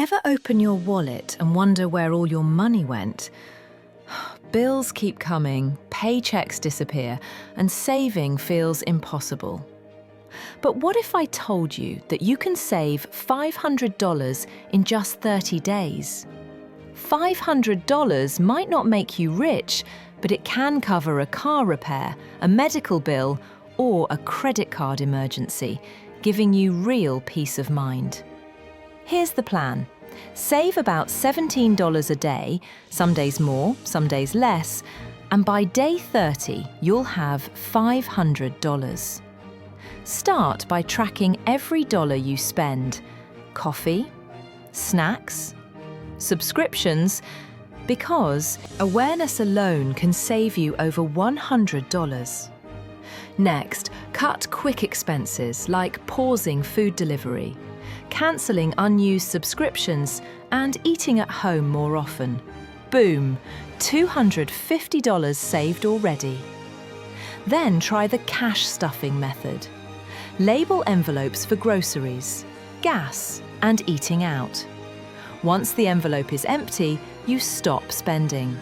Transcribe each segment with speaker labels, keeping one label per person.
Speaker 1: Ever open your wallet and wonder where all your money went? Bills keep coming, paychecks disappear, and saving feels impossible. But what if I told you that you can save $500 in just 30 days? $500 might not make you rich, but it can cover a car repair, a medical bill, or a credit card emergency, giving you real peace of mind. Here's the plan. Save about $17 a day, some days more, some days less, and by day 30, you'll have $500. Start by tracking every dollar you spend. Coffee, snacks, subscriptions, because awareness alone can save you over $100. Next, cut quick expenses like pausing food delivery, cancelling unused subscriptions, and eating at home more often. Boom! $250 saved already. Then try the cash stuffing method. Label envelopes for groceries, gas, and eating out. Once the envelope is empty, you stop spending.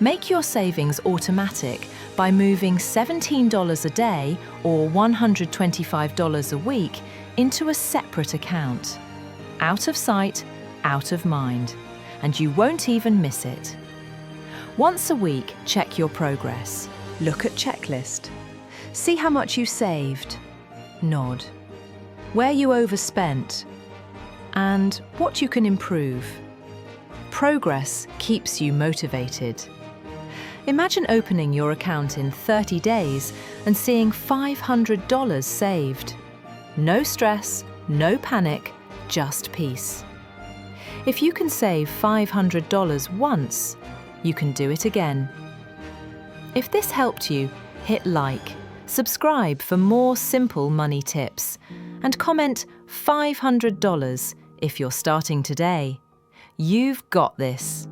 Speaker 1: Make your savings automatic by moving $17 a day or $125 a week into a separate account. Out of sight, out of mind, and you won't even miss it. Once a week, check your progress. Look at checklist. See how much you saved. Nod. Where you overspent. And what you can improve. Progress keeps you motivated. Imagine opening your account in 30 days and seeing $500 saved. No stress, no panic, just peace. If you can save $500 once, you can do it again. If this helped you, hit like, subscribe for more simple money tips, and comment $500 if you're starting today. You've got this.